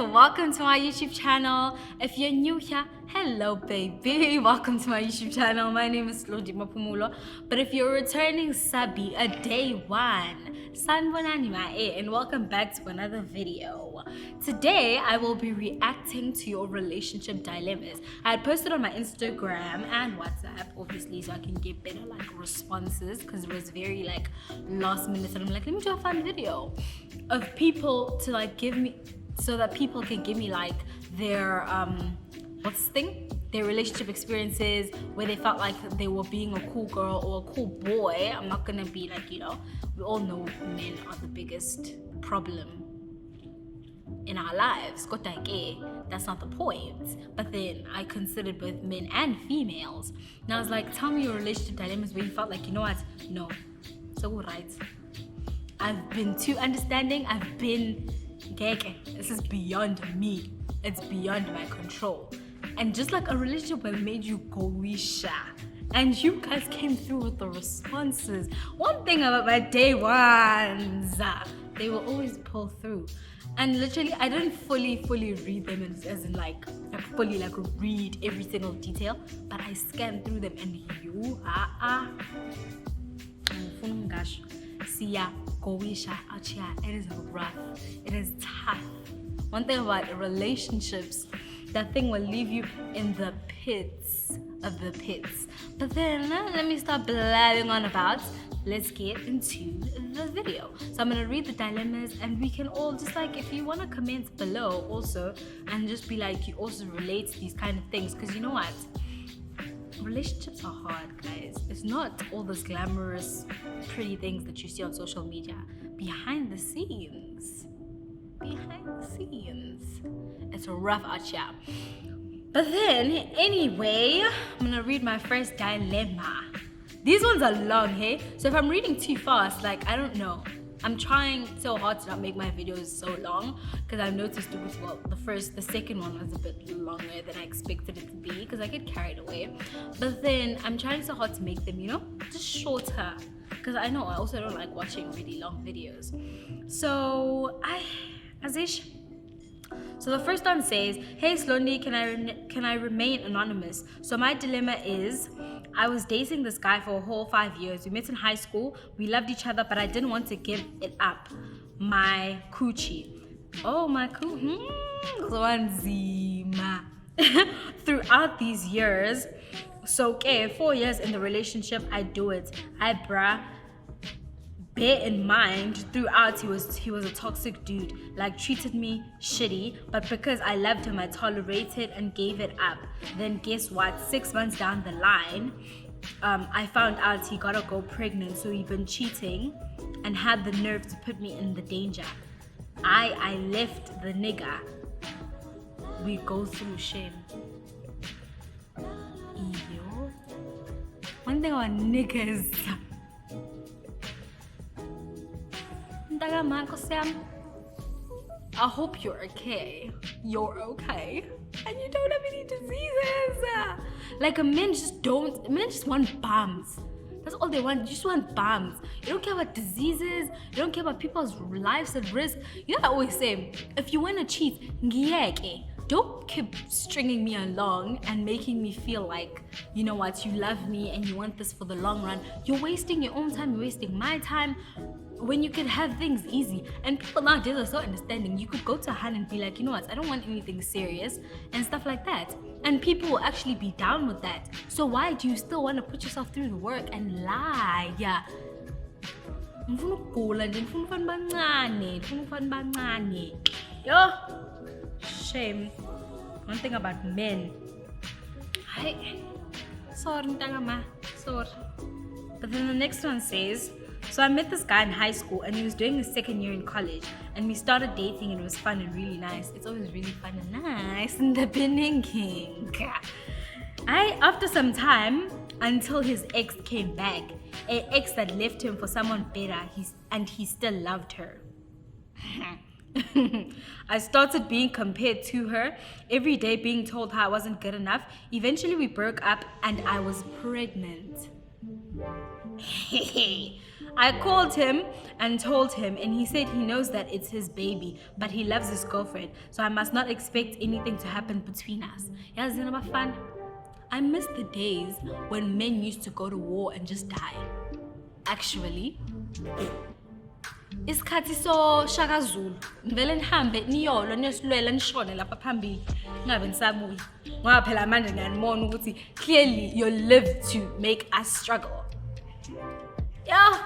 welcome to my YouTube channel. If you're new here, hello baby, welcome to my YouTube channel. My name is Lodi Mapumulo. But if you're returning Sabi, a day one, Sanbonani Mae, and welcome back to another video. Today I will be reacting to your relationship dilemmas. I had posted on my Instagram and WhatsApp, obviously, so I can get better responses, because it was very last minute, and I'm like, let me do a fun video of people to give me, so that people can give me their their relationship experiences, where they felt like they were being a cool girl or a cool boy. I'm not gonna be we all know men are the biggest problem in our lives. That's not the point. But then I considered both men and females. And I was like, tell me your relationship dilemmas where you felt like, you know what? No. So right. I've been too understanding. I've been this is beyond me. It's beyond my control. And just like a relationship that made you go wisha. And you guys came through with the responses. One thing about my day ones, they will always pull through. And literally, I didn't fully read them as in fully read every single detail, but I scanned through them, and you Siya, Gowisha, Achia, it is rough. It is tough. One thing about relationships, that thing will leave you in the pits of the pits. But then, let me stop blabbing on about. Let's get into the video. So I'm going to read the dilemmas, and we can all just if you want to comment below also, and just be you also relate to these kind of things. Because you know what? Relationships are hard, guys. It's not all those glamorous, pretty things that you see on social media. Behind the scenes, it's a rough out here. But then, anyway, I'm gonna read my first dilemma. These ones are long, hey? So if I'm reading too fast, I don't know. I'm trying so hard to not make my videos so long, because I've noticed the second one was a bit longer than I expected it to be, because I get carried away. But then I'm trying so hard to make them, just shorter, because I know I also don't like watching really long videos. So So the first one says, "Hey Slondi, can I remain anonymous? So my dilemma is, I was dating this guy for a whole 5 years. We met in high school. We loved each other, but I didn't want to give it up. My coochie. Oh, my coochie. Throughout these years. So, 4 years in the relationship, I do it. Bear in mind, throughout he was a toxic dude, treated me shitty, but because I loved him, I tolerated and gave it up. Then guess what? 6 months down the line, I found out he got a girl pregnant, so he been cheating and had the nerve to put me in the danger. I left the nigga. We go through shame." Ew. One thing about niggas. I hope you're okay. You're okay. And you don't have any diseases. Men just want bums. That's all they want. You just want bums. You don't care about diseases. You don't care about people's lives at risk. You know what I always say? If you want to cheat, don't keep stringing me along and making me feel like, you know what, you love me and you want this for the long run. You're wasting your own time. You're wasting my time. When you can have things easy. And people nowadays are so understanding. You could go to Han and be like, you know what, I don't want anything serious and stuff like that. And people will actually be down with that. So why do you still want to put yourself through the work and lie? Yeah. Yo, shame. One thing about men. Sorry. But then the next one says, "So I met this guy in high school, and he was doing his second year in college, and we started dating, and it was fun and really nice." It's always really fun and nice in the beginning. After some time, until his ex came back, an ex that left him for someone better, and he still loved her. I started being compared to her, every day being told how I wasn't good enough. Eventually we broke up and I was pregnant. I called him and told him, and he said he knows that it's his baby, but he loves his girlfriend, so I must not expect anything to happen between us. Yazini bafana, I miss the days when men used to go to war and just die. Actually, isikhathi so Shaka Zulu ngivele nihambe niyolwa niyosilwela nishone lapha phambili ngabe nisabuya ngoba phela manje ngiyanibona ukuthi clearly you live to make us struggle. Yeah,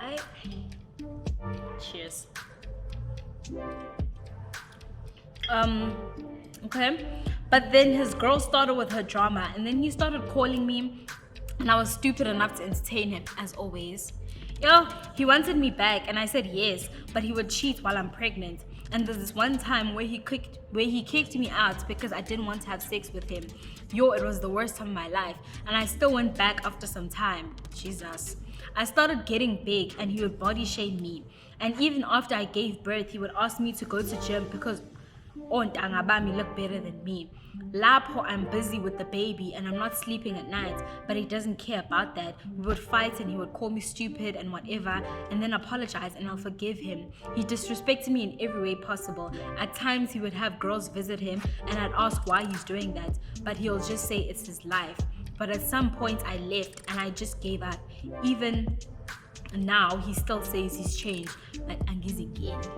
I cheers. Okay, but then his girl started with her drama, and then he started calling me, and I was stupid enough to entertain him, as always. He wanted me back, and I said yes, but he would cheat while I'm pregnant. And there's this one time where he kicked me out because I didn't want to have sex with him. It was the worst time of my life, and I still went back after some time. Jesus. I started getting big, and he would body shame me. And even after I gave birth, he would ask me to go to gym because ontanga bami look better than me. Lapho, I'm busy with the baby and I'm not sleeping at night, but he doesn't care about that. We would fight and he would call me stupid and whatever, and then apologize and I'll forgive him. He disrespected me in every way possible. At times he would have girls visit him and I'd ask why he's doing that, but he'll just say it's his life. But at some point I left and I just gave up. Even now he still says he's changed, but angizingeni.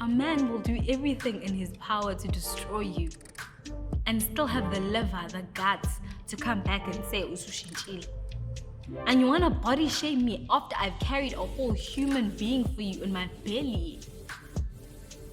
A man will do everything in his power to destroy you and still have the liver, the guts to come back and say usushintshile. And you want to body shame me after I've carried a whole human being for you in my belly.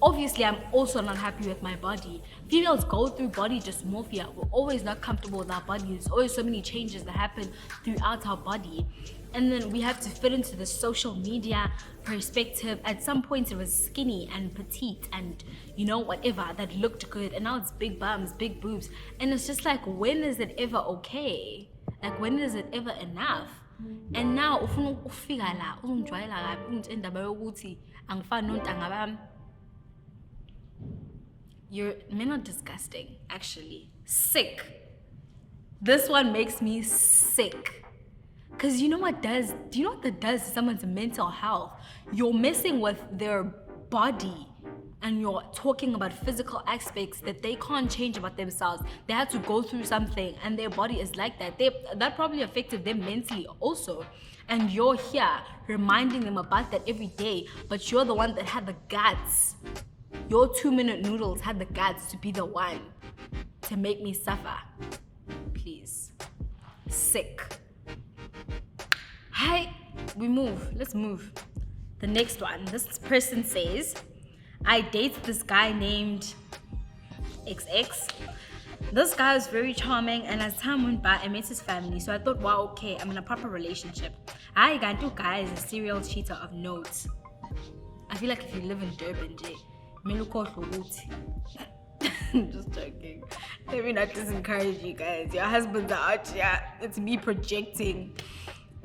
Obviously, I'm also not happy with my body. Females go through body dysmorphia. We're always not comfortable with our body. There's always so many changes that happen throughout our body. And then we have to fit into the social media perspective. At some point it was skinny and petite and whatever that looked good, and now it's big bums, big boobs, and it's just like, when is it ever okay? Like, when is it ever enough? And now ufuna ufika la uzongijwayela kabi ukuthi indaba yokuthi angifani nontanga bami. Men are disgusting, actually. Sick. This one makes me sick. Because you know what does? Do you know what that does to someone's mental health? You're messing with their body and you're talking about physical aspects that they can't change about themselves. They had to go through something and their body is like that. That probably affected them mentally also. And you're here reminding them about that every day, but you're the one that had the guts. Your 2-minute noodles had the guts to be the one to make me suffer. Please. Sick. Hi, let's move. The next one, this person says, I date this guy named XX. This guy was very charming, and as time went by, I met his family, so I thought, wow, okay, I'm in a proper relationship. I got two guys, a serial cheater of note. I feel like if you live in Durban, Jay, just joking. Let me not disencourage you guys. Your husbands are out here. It's me projecting.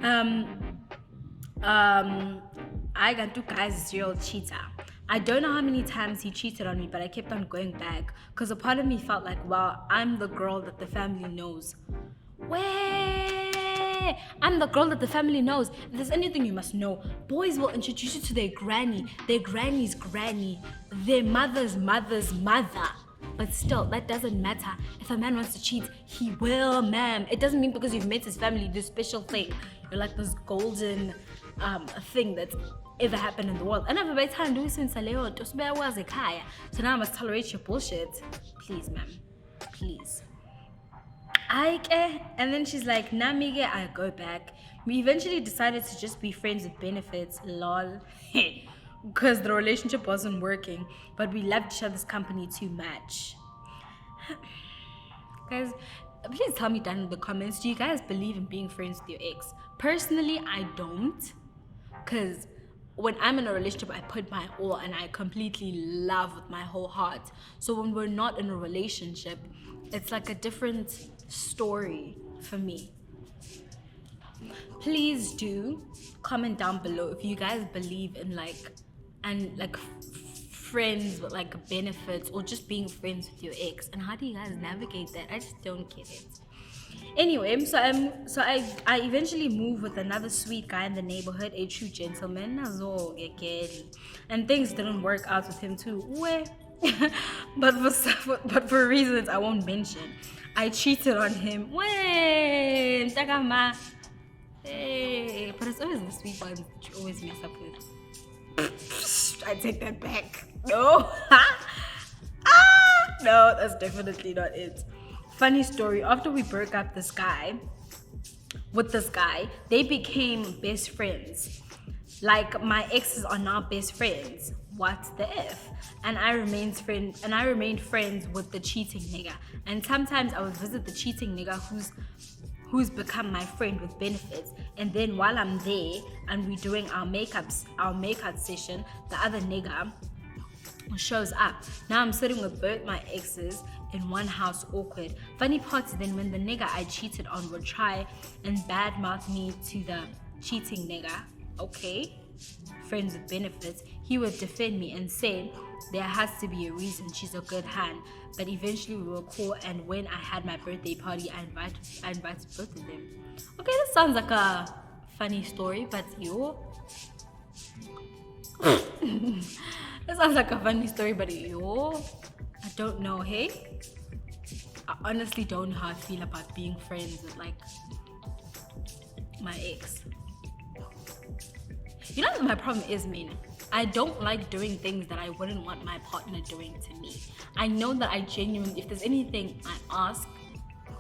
I got two guys, a serial cheater. I don't know how many times he cheated on me, but I kept on going back because a part of me felt like, well, I'm the girl that the family knows. I'm the girl that the family knows. If there's anything you must know, boys will introduce you to their granny, their granny's granny, their mother's mother's mother. But still, that doesn't matter. If a man wants to cheat, he will, ma'am. It doesn't mean because you've met his family, this special thing. You're like this golden thing that's ever happened in the world. And I've by time doing since so now I must tolerate your bullshit. Please, ma'am. Please. And then she's like, Namige, I go back. We eventually decided to just be friends with benefits, lol. Because the relationship wasn't working, but we loved each other's company too much. Guys, please tell me down in the comments, do you guys believe in being friends with your ex? Personally, I don't. Because when I'm in a relationship, I put my all and I completely love with my whole heart. So when we're not in a relationship, it's like a different story for me. Please do comment down below if you guys believe in friends with like benefits or just being friends with your ex? And how do you guys navigate that? I just don't get it. Anyway, so I eventually moved with another sweet guy in the neighborhood, a true gentleman, and things didn't work out with him too. but for reasons I won't mention, I cheated on him. Hey, but it's always the sweet ones that you always mess up with. I take that back. No, no, that's definitely not it. Funny story, after we broke up with this guy, they became best friends. Like, my exes are now best friends. What the F? And I remained friends with the cheating nigga. And sometimes I would visit the cheating nigga who's become my friend with benefits. And then while I'm there and we're doing our makeup session, the other nigga shows up. Now I'm sitting with both my exes in one house, awkward. Funny part is then when the nigga I cheated on would try and badmouth me to the cheating nigga, okay, friends with benefits, he would defend me and say there has to be a reason, she's a good hand. But eventually we were cool, and when I had my birthday party, I invited both of them. Okay, this sounds like a funny story, but that sounds like a funny story, but I don't know, hey? I honestly don't know how I feel about being friends with, like, my ex. You know what my problem is, man? I don't like doing things that I wouldn't want my partner doing to me. I know that I genuinely, if there's anything I ask,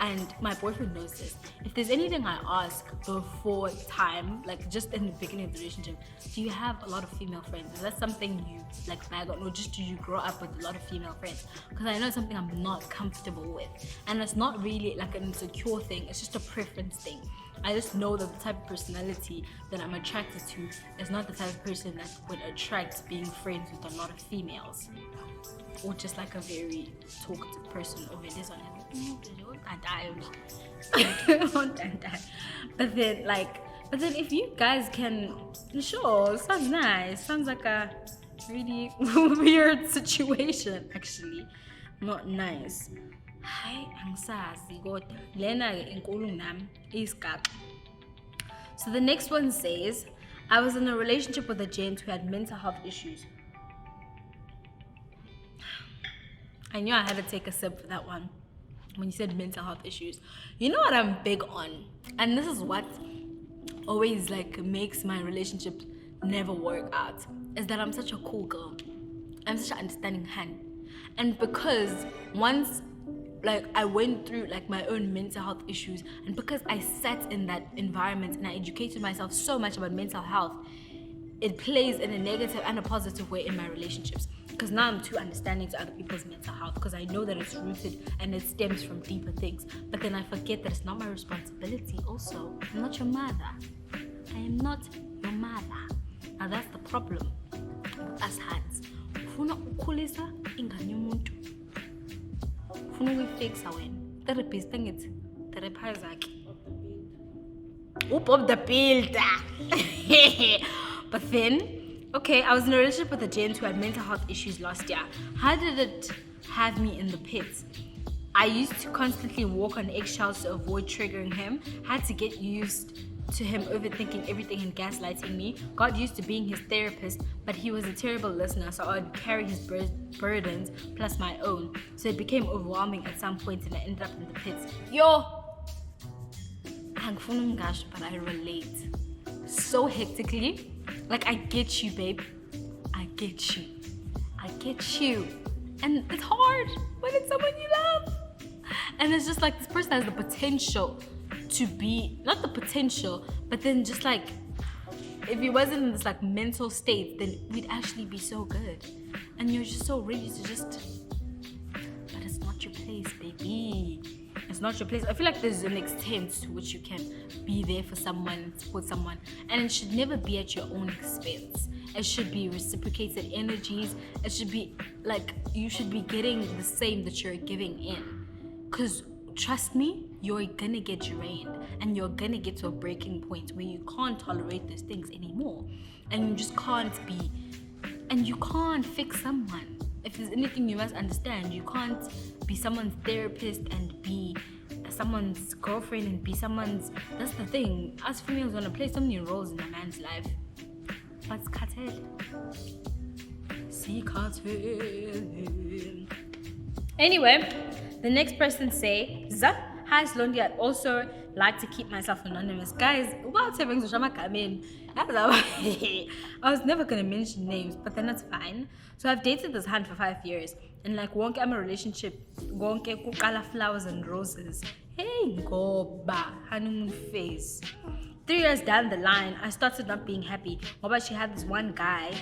and my boyfriend knows this, if there's anything I ask before time, like just in the beginning of the relationship, do you have a lot of female friends? Is that something you like bag on, or just do you grow up with a lot of female friends? Because I know it's something I'm not comfortable with, and it's not really like an insecure thing, it's just a preference thing. I just know that the type of personality that I'm attracted to is not the type of person that would attract being friends with a lot of females, or just like a very talkative person over this one. But then if you guys can, sure, sounds nice. Sounds like a really weird situation, actually. Not nice. Hayi, angisazi kodwa lena ke inkulu nami isigaba. So the next one says, I was in a relationship with a gent who had mental health issues. I knew I had to take a sip for that one. When you said mental health issues, you know what I'm big on, and this is what always like makes my relationship never work out, is that I'm such a cool girl. I'm such an understanding hand. And because once like I went through like my own mental health issues, and because I sat in that environment and I educated myself so much about mental health, it plays in a negative and a positive way in my relationships. Because now I'm too understanding to other people's mental health, because I know that it's rooted and it stems from deeper things. But then I forget that it's not my responsibility also. I'm not your mother. I am not your mother. Now that's the problem with us hands. Ufuna ukukhulisa ingane yomuntu. Ufuna ukuyifixa wena. Therapist ngithi therapy zakhe. Bob the builder. But then, okay, I was in a relationship with a gent who had mental health issues last year. How did it have me in the pits? I used to constantly walk on eggshells to avoid triggering him. Had to get used to him overthinking everything and gaslighting me. Got used to being his therapist, but he was a terrible listener, so I'd carry his burdens plus my own. So it became overwhelming at some point and I ended up in the pits. But I relate so hectically. Like, I get you, babe. I get you. And it's hard when it's someone you love. And it's just like, this person has the potential to be, not the potential, but then just like, if he wasn't in this like mental state, then we'd actually be so good. And you're just so ready to just, but it's not your place, baby. It's not your place. I feel like there's an extent to which you can be there for someone, support someone, and it should never be at your own expense. It should be reciprocated energies. It should be like, you should be getting the same that you're giving in. Because trust me, you're gonna get drained and you're gonna get to a breaking point where you can't tolerate those things anymore. And you just can't be And you can't fix someone. If there's anything you must understand, you can't be someone's therapist and be someone's girlfriend and be someone's... That's the thing. Us females want to play so many roles in a man's life. But cartel. See cartel. Anyway, the next person says, "Hi Slondi, I'd also like to keep myself anonymous." Guys, what's having to come in? I was never gonna mention names, but then that's fine. So I've dated this hand for 5 years, and like wonke I'm a relationship, wonke kukala flowers and roses. Hey, goba honeymoon phase. 3 years down the line, I started not being happy. But she had this one guy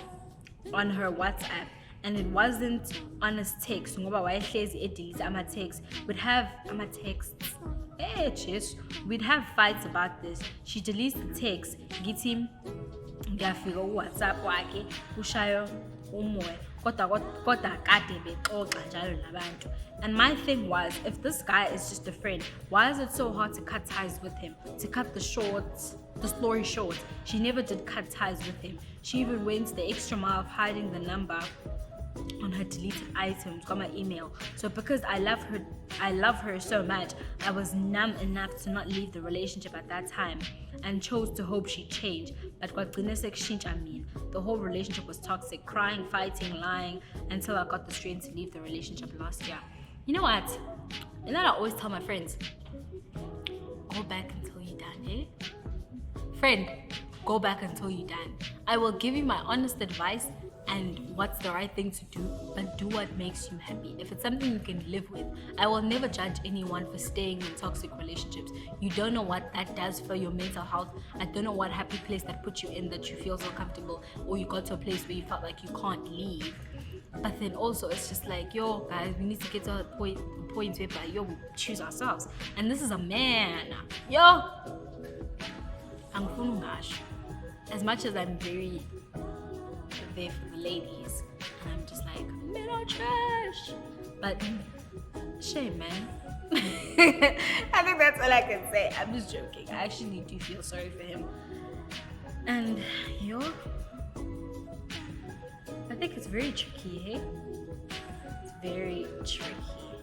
on her WhatsApp, and it wasn't honest text. Ngoba wayehlezi edis ama texts. We'd have ama texts. Hey, chis. We'd have fights about this. She deletes the text. Get him. Ngiyafika WhatsApp wakhe ushayo umoya. Kodwa kade bexoxa njalo nabantu. And my thing was, if this guy is just a friend, why is it so hard to cut ties with him? To cut the story short, she never did cut ties with him. She even went the extra mile of hiding the number on her deleted items from my email. So because I love her so much, I was numb enough to not leave the relationship at that time and chose to hope she'd change. But the whole relationship was toxic, crying, fighting, lying, until I got the strength to leave the relationship last year. You know what? And then I always tell my friends, go back until you're done, eh? Friend, go back until you're done. I will give you my honest advice and what's the right thing to do, but do what makes you happy. If it's something you can live with, I will never judge anyone for staying in toxic relationships. You don't know what that does for your mental health. I don't know what happy place that put you in, that you feel so comfortable, or you got to a place where you felt like you can't leave. But then also it's just like, yo guys, we need to get to a point where yo, we choose ourselves. And this is a man. Yo, I'm funungash. As much as I'm very there for the ladies, and I'm just like, men are trash, but shame, man. I think that's all I can say. I'm just joking. I actually do feel sorry for him. And yo, I think it's very tricky, hey? It's very tricky.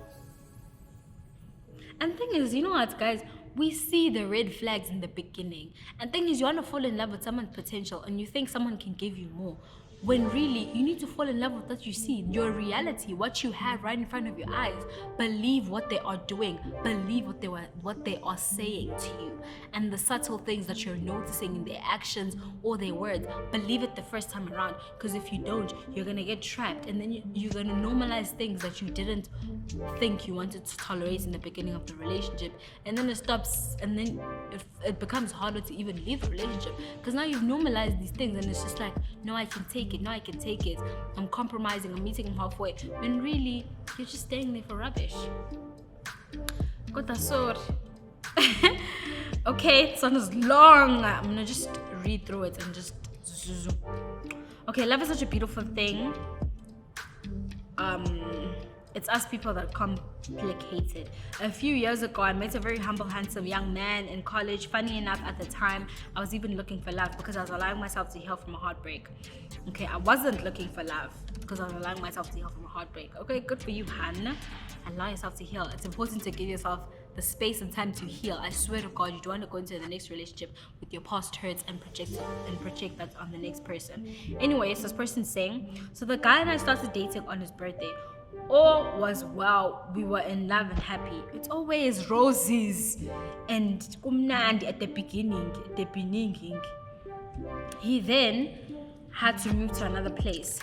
And thing is, you know what, guys? We see the red flags in the beginning. And thing is, you want to fall in love with someone's potential and you think someone can give you more. When really, you need to fall in love with what you see, your reality, what you have right in front of your eyes. Believe what they are doing. Believe what they are saying to you. And the subtle things that you're noticing in their actions or their words. Believe it the first time around. Because if you don't, you're going to get trapped. And then you're going to normalize things that you didn't think you wanted to tolerate in the beginning of the relationship. And then it stops, and then it becomes harder to even leave the relationship. Because now you've normalized these things and it's just like, no, I can take it. No, I can take it. I'm compromising. I'm meeting him halfway. When really, you're just staying there for rubbish. Got that sword. Okay, this one is long. I'm gonna just read through it and just zoom. Okay, love is such a beautiful thing. It's us people that complicate it. A few years ago, I met a very humble, handsome young man in college. Funny enough, at the time, I was even looking for love because I was allowing myself to heal from a heartbreak. Okay, I wasn't looking for love because I was allowing myself to heal from a heartbreak. Okay, good for you, Han. Allow yourself to heal. It's important to give yourself the space and time to heal. I swear to God, you don't want to go into the next relationship with your past hurts and project that on the next person. Anyways, this person's saying, so the guy and I started dating on his birthday. All was well, we were in love and happy. It's always roses and kumnandi at the beginning. He then had to move to another place.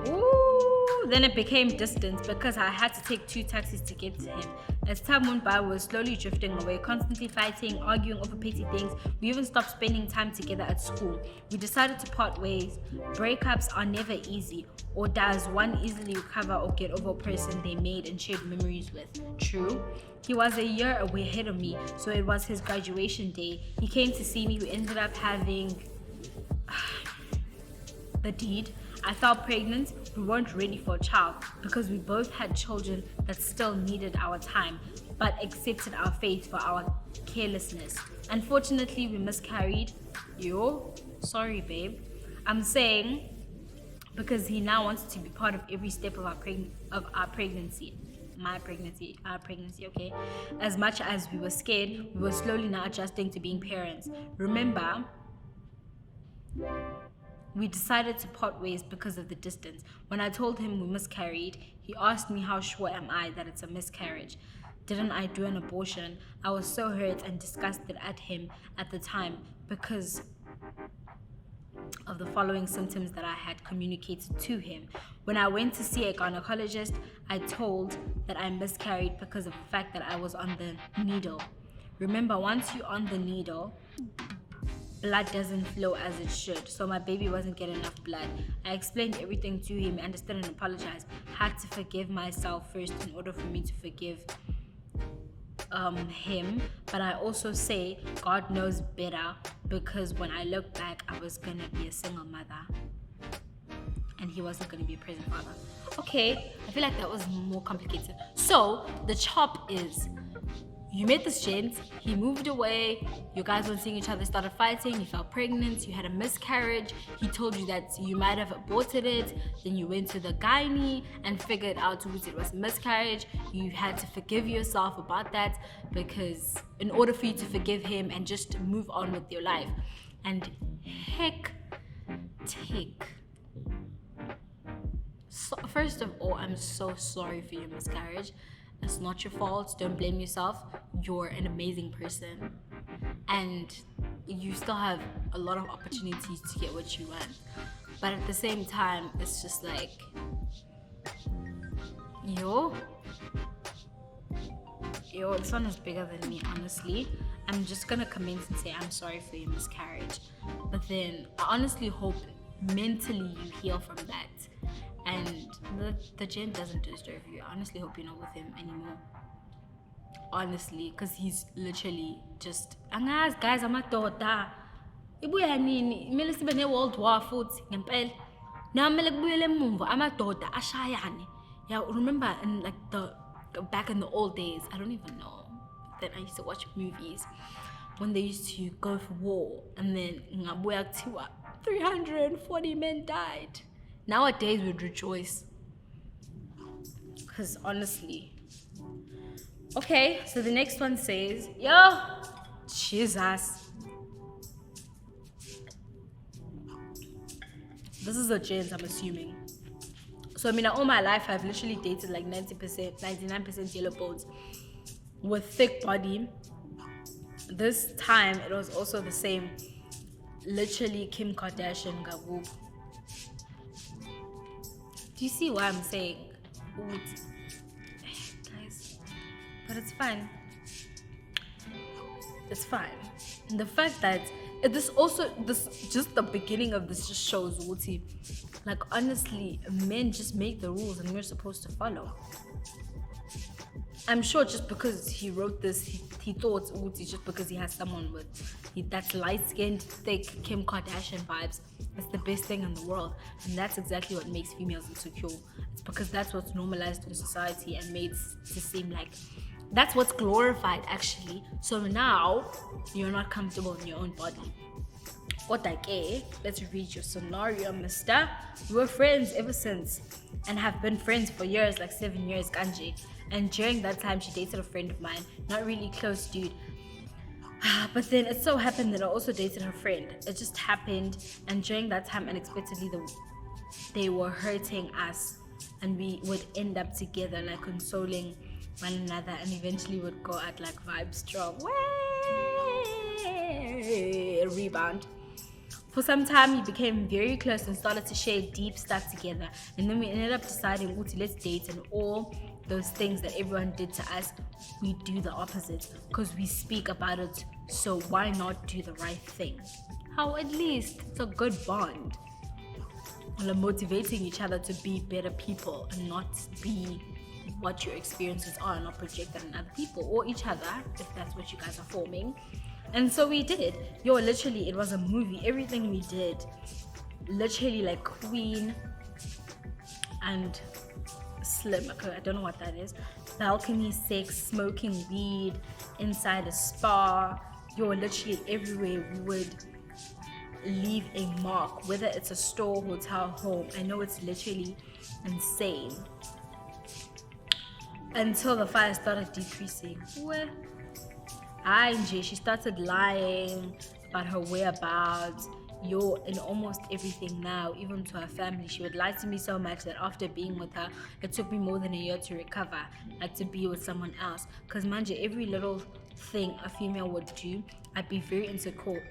Ooh, then it became distance because I had to take 2 taxis to get to him. As time went by, we were slowly drifting away, constantly fighting, arguing over petty things. We even stopped spending time together at school. We decided to part ways. Breakups are never easy. Or does one easily recover or get over a person they made and shared memories with? True. He was a year away ahead of me, so it was his graduation day. He came to see me. We ended up having the deed. I felt pregnant. We weren't ready for a child because we both had children that still needed our time, but accepted our fate for our carelessness. Unfortunately, we miscarried. Yo, sorry, babe. I'm saying because he now wants to be part of every step of our pregnancy. My pregnancy, our pregnancy, okay? As much as we were scared, we were slowly now adjusting to being parents. Remember, we decided to part ways because of the distance. When I told him we miscarried, he asked me how sure am I that it's a miscarriage. Didn't I do an abortion? I was so hurt and disgusted at him at the time because of the following symptoms that I had communicated to him. When I went to see a gynecologist, I told that I miscarried because of the fact that I was on the needle. Remember, once you're on the needle, blood doesn't flow as it should, so my baby wasn't getting enough blood. I explained everything to him, understood and apologized. Had to forgive myself first in order for me to forgive him, but I also say God knows better, because when I look back, I was gonna be a single mother and he wasn't gonna be a present father. Okay, I feel like that was more complicated. So the chop is, you met this gent, he moved away, you guys weren't seeing each other, started fighting, you fell pregnant, you had a miscarriage, he told you that you might have aborted it, then you went to the gynae and figured out it was a miscarriage. You had to forgive yourself about that, because in order for you to forgive him and just move on with your life. And so, first of all, I'm so sorry for your miscarriage. It's not your fault. Don't blame yourself. You're an amazing person. And you still have a lot of opportunities to get what you want. But at the same time, it's just like, yo, this one is bigger than me, honestly. I'm just gonna comment and say I'm sorry for your miscarriage. But then I honestly hope mentally you heal from that. And the gent doesn't deserve you. I honestly hope you're not with him anymore. Honestly, because he's literally just, angazi guys, amadoda ibuya nini, kumele sibe ne-world war futhi ngempela. Now kumele kubuyele emumva amadoda ashayane. Yeah, remember in like back in the old days, I don't even know, then I used to watch movies when they used to go for war, and then ngabuya kuthiwa 340 men died. Nowadays we'd rejoice, because honestly. Okay, so the next one says, yo, Jesus. This is a gent, I'm assuming. So I mean, all my life I've literally dated like 90%, 99% yellow bones with thick body. This time it was also the same. Literally Kim Kardashian Gabu. Do you see what I'm saying? Guys, but it's fine. It's fine. And the fact that this just the beginning of this just shows Wuti. Like honestly, men just make the rules and we're supposed to follow. I'm sure just because he wrote this, he thought Wuti, just because he has someone with that's light-skinned, thick Kim Kardashian vibes, it's the best thing in the world. And that's exactly what makes females insecure. It's because that's what's normalized in society and made to seem like that's what's glorified actually. So now you're not comfortable in your own body. What I care, let's read your scenario, mister. We were friends ever since and have been friends for years, like 7 years, Kanji. And during that time, she dated a friend of mine, not really close dude. But then it so happened that I also dated her friend. It just happened, and during that time, unexpectedly, they were hurting us, and we would end up together, like consoling one another, and eventually would go at like vibe strong. Way! Rebound. For some time, we became very close and started to share deep stuff together. And then we ended up deciding, let's date, and all those things that everyone did to us, we do the opposite because we speak about it. So why not do the right thing? How at least it's a good bond. We're motivating each other to be better people and not be what your experiences are, and not project that on other people or each other if that's what you guys are forming. And so we did. Literally, it was a movie. Everything we did, literally like Queen and Slim. Okay, I don't know what that is. Balcony sex, smoking weed inside a spa. Literally everywhere. We would leave a mark, whether it's a store, hotel, home. I know it's literally insane. Until the fire started decreasing. She started lying about her whereabouts. In almost everything now, even to her family. She would lie to me so much that after being with her, it took me more than a year to recover, like to be with someone else. Because manje, every little thing a female would do, I'd be very insecure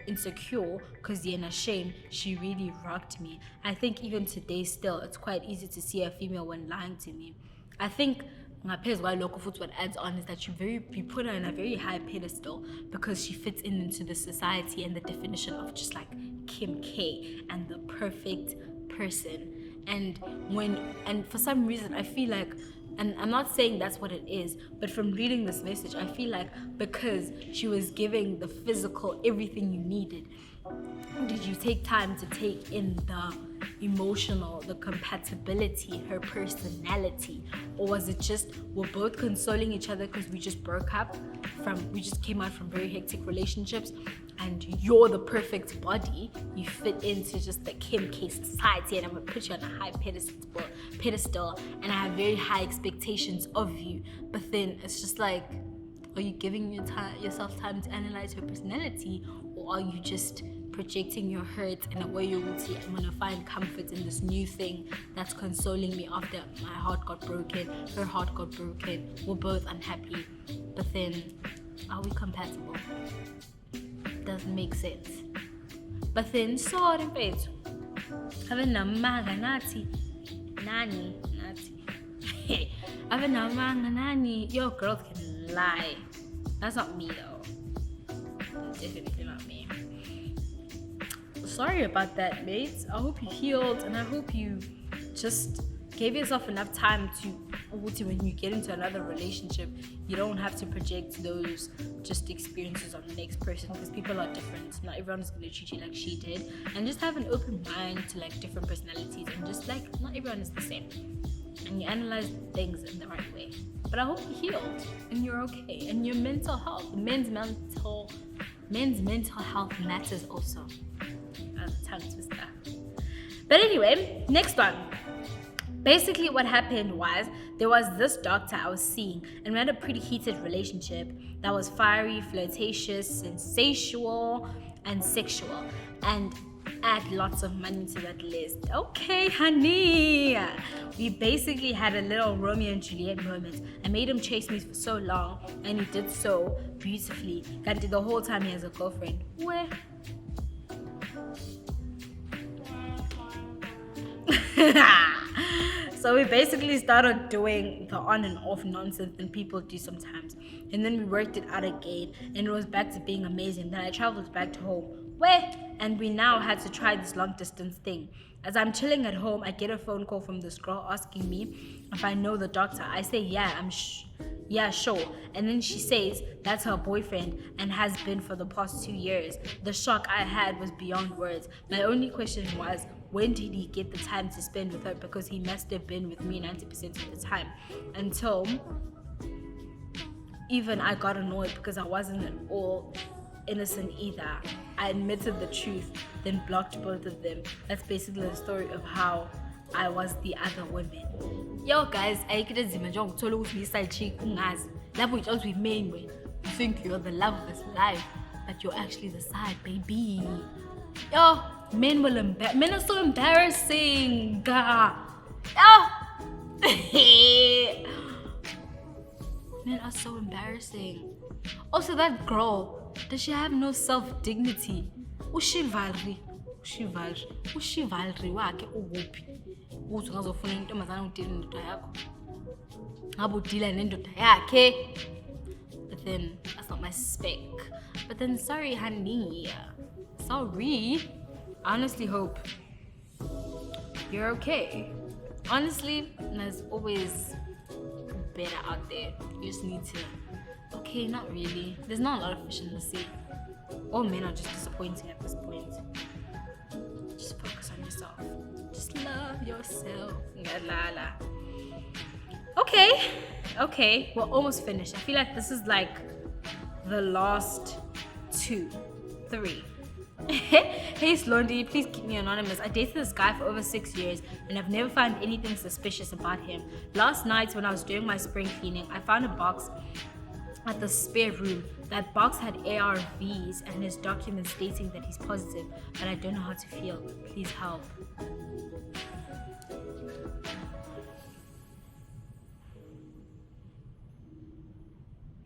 because shame, she really rocked me. I think even today still, it's quite easy to see a female when lying to me. I think why local food what adds on is that you put her in a very high pedestal because she fits into the society and the definition of just like Kim K and the perfect person. And for some reason I feel like, and I'm not saying that's what it is, but from reading this message I feel like because she was giving the physical everything you needed, did you take time to take in the emotional, the compatibility, her personality? Or was it just we're both consoling each other because we just came out from very hectic relationships and you're the perfect body, you fit into just the Kim K society and I'm gonna put you on a high pedestal and I have very high expectations of you, but then it's just like, are you giving yourself time to analyze her personality, or are you just projecting your hurt in a way you will see I'm gonna find comfort in this new thing that's consoling me after my heart got broken, her heart got broken, we're both unhappy, but then are we compatible? Doesn't make sense. But then sorry mfethu ave namanga nathi nani ave namanga nani, your girls can lie. That's not me though. Definitely not me. Sorry about that, mates. I hope you healed and I hope you just gave yourself enough time to when you get into another relationship, you don't have to project those just experiences on the next person because people are different. Not everyone's going to treat you like she did, and just have an open mind to like different personalities and just like not everyone is the same, and you analyze things in the right way. But I hope you healed and you're okay, and your mental health, men's mental health matters also. Tongue twister. But anyway, next one. Basically what happened was there was this doctor I was seeing and we had a pretty heated relationship that was fiery, flirtatious, sensual, and sexual, and add lots of money to that list. Okay, honey. We basically had a little Romeo and Juliet moment. I made him chase me for so long and he did so beautifully. Got the whole time he has a girlfriend. Where? So we basically started doing the on and off nonsense that people do sometimes, and then we worked it out again and it was back to being amazing. Then I traveled back to home and we now had to try this long distance thing. As I'm chilling at home, I get a phone call from this girl asking me if I know the doctor. I say yeah, sure. And then she says that's her boyfriend and has been for the past 2 years. The shock I had was beyond words. My only question was, when did he get the time to spend with her? Because he must have been with me 90% of the time. Until even I got annoyed because I wasn't at all innocent either. I admitted the truth, then blocked both of them. That's basically the story of how I was the other women. Yo guys, ayikho enzima njengokuthola ukuthi uyi-side chick ungazi. Lapho you just with men when you think you're the love of his life, but you're actually the side baby. Yo, men are so embarrassing. Men are so embarrassing. Also, that girl, does she have no self-dignity? Ushivalri wakhe ukuphi? Uthi ngazofuna intombazana udile nendoda yakho. Ngabe udila nendoda yakhe. But then that's not my spec. But then sorry, honey. Sorry. I honestly hope you're okay. Honestly, there's always better out there. You just need to. Okay, not really. There's not a lot of fish in the sea. All men are just disappointing at this point. Just focus on yourself. Just love yourself. Okay. We're almost finished. I feel like this is like the last 2, 3. Hey Slondi, please keep me anonymous. I dated this guy for over 6 years and I've never found anything suspicious about him. Last night when I was doing my spring cleaning, I found a box at the spare room. That box had ARVs and his documents stating that he's positive, but I don't know how to feel. Please help.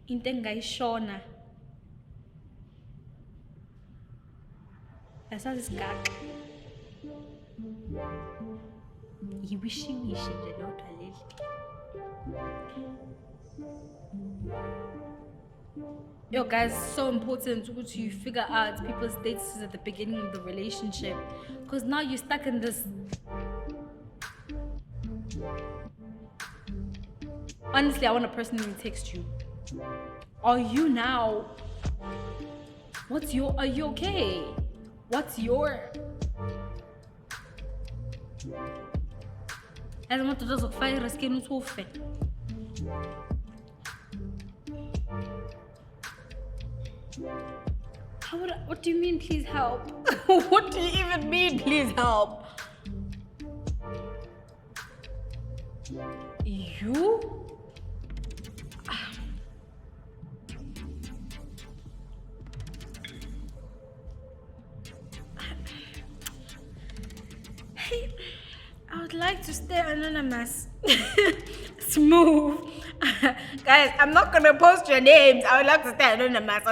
Into engayishona. Yasazisigaq. Yiwishiwishi nje lodwa leli. Yo guys, it's so important to you figure out people's statuses at the beginning of the relationship, because now you're stuck in this. Honestly, I want to personally text you. Are you now? Are you okay? What's your? I don't want to just fire skin to fit. What do you mean, please help? What do you even mean, please help? You? Hey, I would like to stay anonymous. Smooth. Guys, I'm not gonna post your names. I would like to stay anonymous.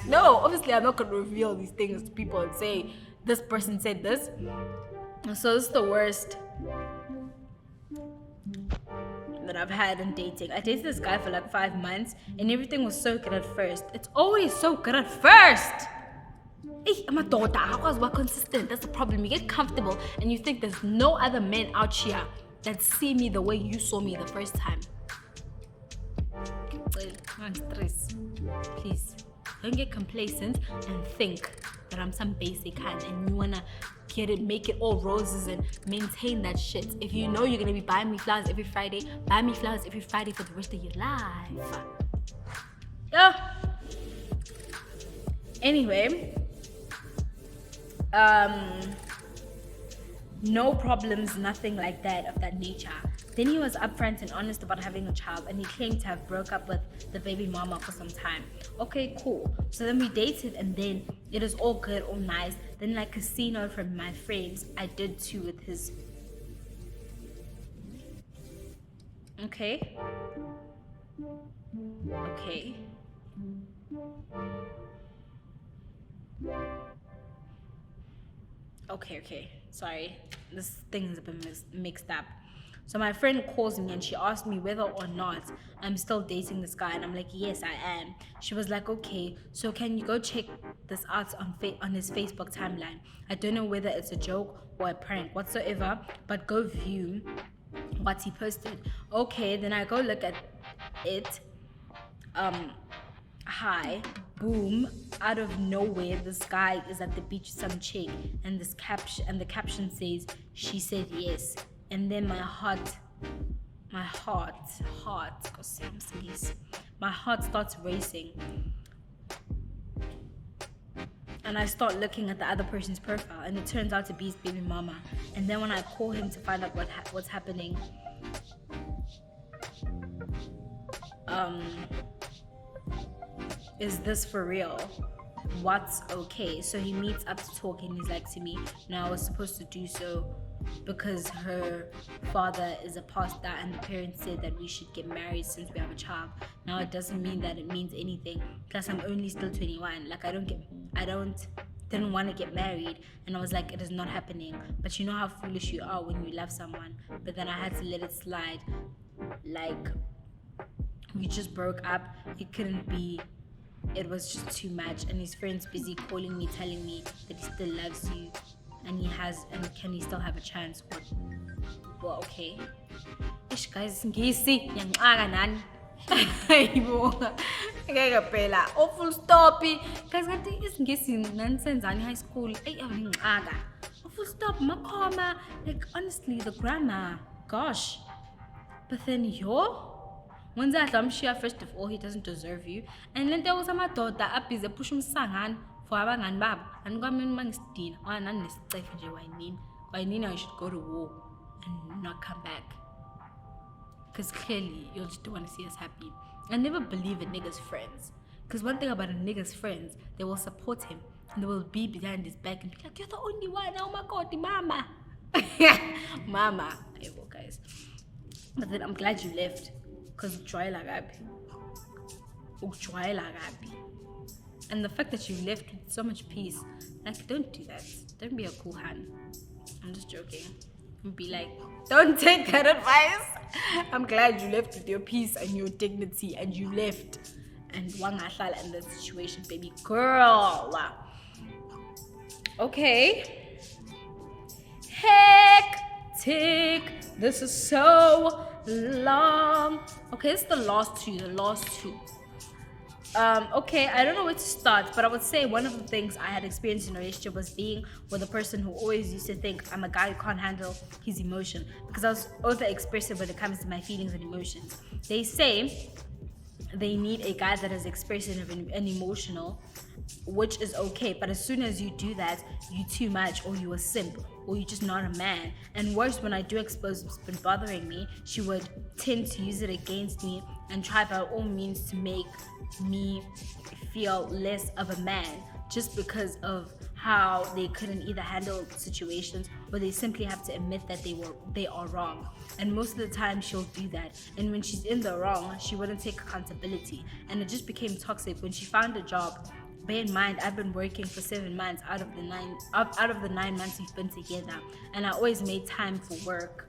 No, obviously I'm not gonna reveal these things to people and say this person said this. So this is the worst that I've had in dating. I dated this guy for like 5 months and everything was so good at first. It's always so good at first. Hey, I'm a daughter. How was we're consistent? That's the problem. You get comfortable and you think there's no other men out here that see me the way you saw me the first time. Stress. Please don't get complacent and think that I'm some basic kind and you wanna make it all roses and maintain that shit. If you know you're gonna be buying me flowers every Friday, buy me flowers every Friday for the rest of your life. Yeah. Anyway, no problems, nothing like that of that nature. Then he was upfront and honest about having a child and he claimed to have broke up with the baby mama for some time. Okay, cool. So then we dated and then it was all good, all nice. Then like casino from my friends, I did too with his. Okay. Okay. Sorry. This thing has been mixed up. So my friend calls me and she asked me whether or not I'm still dating this guy and I'm like, yes, I am. She was like, okay, so can you go check this out on his Facebook timeline? I don't know whether it's a joke or a prank whatsoever, but go view what he posted. Okay, then I go look at it. Hi, boom, out of nowhere this guy is at the beach with some chick and the caption says she said yes. And then my heart starts racing. And I start looking at the other person's profile and it turns out to be his baby mama. And then when I call him to find out what's happening, is this for real? What's okay? So he meets up to talk and he's like to me, no, I was supposed to do so because her father is a pastor and the parents said that we should get married since we have a child. Now it doesn't mean that it means anything. Plus I'm only still 21. Like I didn't want to get married and I was like, it is not happening. But you know how foolish you are when you love someone. But then I had to let it slide. Like we just broke up. It couldn't be. It was just too much. And his friend's busy calling me, telling me that he still loves you. And can he still have a chance? Well, okay. Ish guys, ngisi yangxaka nani. Hayibo. Ngeke phela. Full stop. Guys, ngathi isingisi nani senzani high school. Ay awungxaka. Full stop makhoma. Like honestly, the grammar. Gosh. But then first of all, he doesn't deserve you. And then there was amadoda abhize push umsangana for abangani babo anikwami mangisidina naninesicefo nje wayinini I should go to war and not come back, because clearly you just don't want to see us happy. I never believe in niggas' friends, because one thing about a nigga's friends, they will support him and they will be behind his back and be like, you're the only one, oh my god, mama. Mama, guys. But then I'm glad you left, because and the fact that you left with so much peace, like, don't do that. Don't be a cool hand. I'm just joking. Be like, don't take that advice. I'm glad you left with your peace and your dignity, and you left and wangahlala in the situation, baby girl. Okay. Hectic. This is so long. Okay, it's the last two. Okay, I don't know where to start, but I would say one of the things I had experienced in a relationship was being with a person who always used to think I'm a guy who can't handle his emotion, because I was over expressive when it comes to my feelings and emotions. They say they need a guy that is expressive and emotional, which is okay, but as soon as you do that, you too much, or you a simp, or you're just not a man. And worse, when I do expose what's been bothering me, she would tend to use it against me and try by all means to make me feel less of a man, just because of how they couldn't either handle situations, or they simply have to admit that they are wrong. And most of the time she'll do that, and when she's in the wrong, she wouldn't take accountability, and it just became toxic. When she found a job, bear in mind I've been working for 7 months out of the 9 months we've been together, and I always made time for work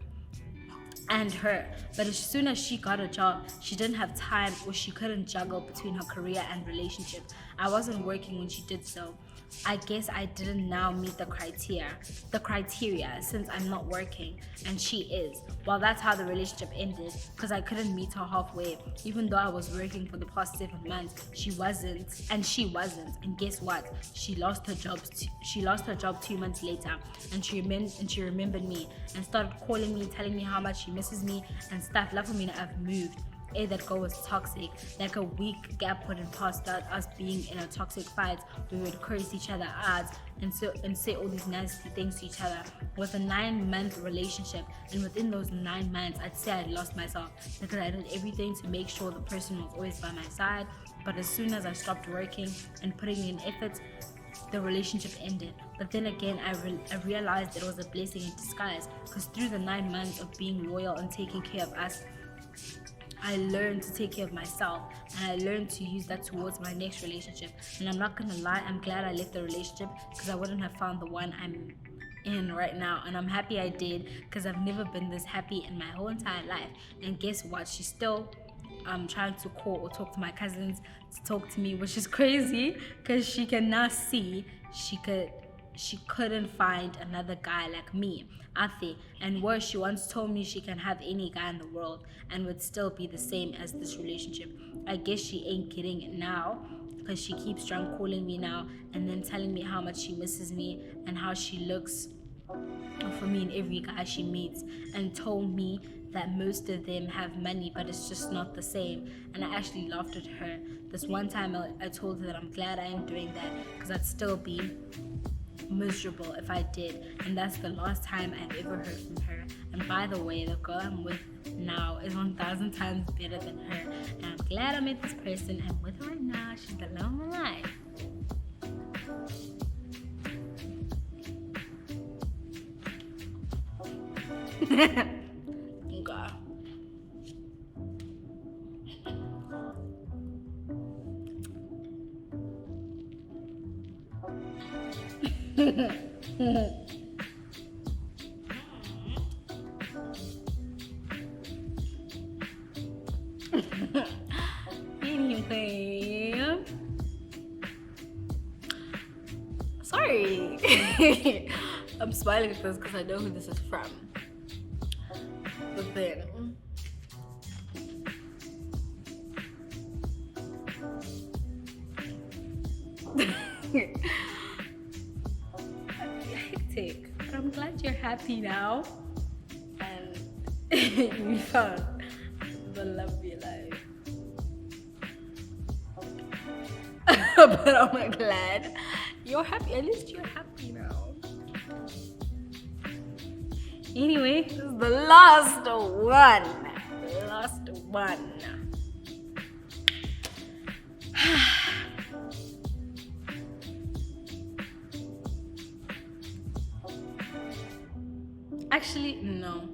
and her. But as soon as she got a job, she didn't have time, or she couldn't juggle between her career and relationship. I wasn't working when she did so. I guess I didn't now meet the criteria since I'm not working and she is. Well, that's how the relationship ended, because I couldn't meet her halfway. Even though I was working for the past 7 months, she wasn't. And guess what? She lost her job 2 months later, and she remembered me and started calling me, telling me how much she misses me and stuff. Love for me, I've moved. That girl was toxic. Like a week gap wouldn't pass without us being in a toxic fight. We would curse each other out and say all these nasty things to each other. It was a 9-month relationship, and within those 9 months, I'd say I'd lost myself, because I did everything to make sure the person was always by my side. But as soon as I stopped working and putting in effort, the relationship ended. But then again, I realized it was a blessing in disguise, because through the 9 months of being loyal and taking care of us, I learned to take care of myself, and I learned to use that towards my next relationship. And I'm not gonna lie, I'm glad I left the relationship, because I wouldn't have found the one I'm in right now. And I'm happy I did, because I've never been this happy in my whole entire life. And guess what? She's still trying to call or talk to my cousins to talk to me, which is crazy, because she can now see she couldn't find another guy like me out there. And worse, she once told me she can have any guy in the world and would still be the same as this relationship. I guess she ain't getting it now, because she keeps drunk calling me now and then telling me how much she misses me and how she looks for me in every guy she meets, and told me that most of them have money, but it's just not the same. And I actually laughed at her. This one time I told her that I'm glad I ain't doing that, because I'd still be miserable if I did. And that's the last time I've ever heard from her. And by the way, the girl I'm with now is 1,000 times better than her, and I'm glad I met this person. I'm with her right now. She's the love of my life. Anyway, sorry. I'm smiling at this because I know who this is from. But then hectic. But I'm glad you're happy now and you found the love of your life. But I'm glad You're happy. At least you're happy now. Anyway, this is the last one. The last one. Actually, no.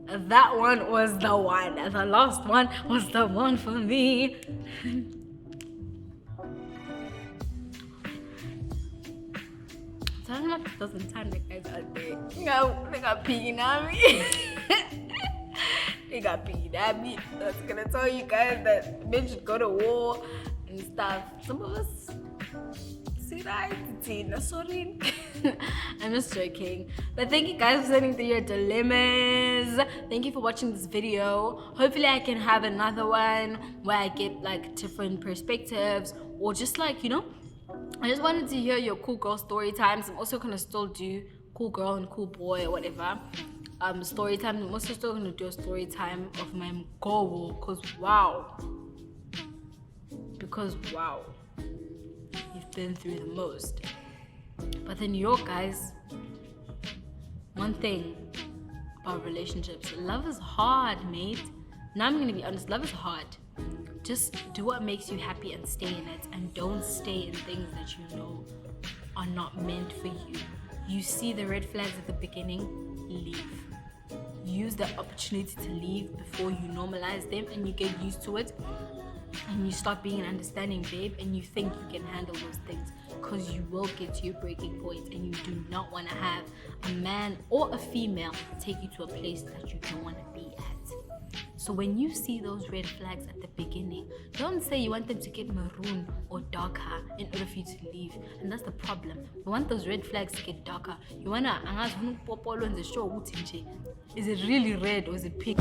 That one was the one. The last one was the one for me. Talking about 2010, the guys out there. No, they got peeing at me. They got peeing at me. That's gonna tell you guys that men should go to war and stuff. Some of us see that. Sorry. I'm just joking. But thank you guys for sending through your dilemmas. Thank you for watching this video. Hopefully I can have another one where I get like different perspectives, or just like, you know, I just wanted to hear your cool girl story times. I'm also gonna still do cool girl and cool boy or whatever story time. I'm also still gonna do a story time of my goal, because wow, you've been through the most. But in New York, guys, one thing about relationships, love is hard, mate. Now I'm gonna be honest, love is hard. Just do what makes you happy and stay in it, and don't stay in things that you know are not meant for you. You see the red flags at the beginning, leave. Use the opportunity to leave before you normalize them and you get used to it, and you start being an understanding babe, and you think you can handle those things, because you will get to your breaking point, and you do not want to have a man or a female take you to a place that you don't want to be at. So when you see those red flags at the beginning, don't say you want them to get maroon or darker in order for you to leave. And that's the problem. You want those red flags to get darker. You want to show, is it really red or is it pink?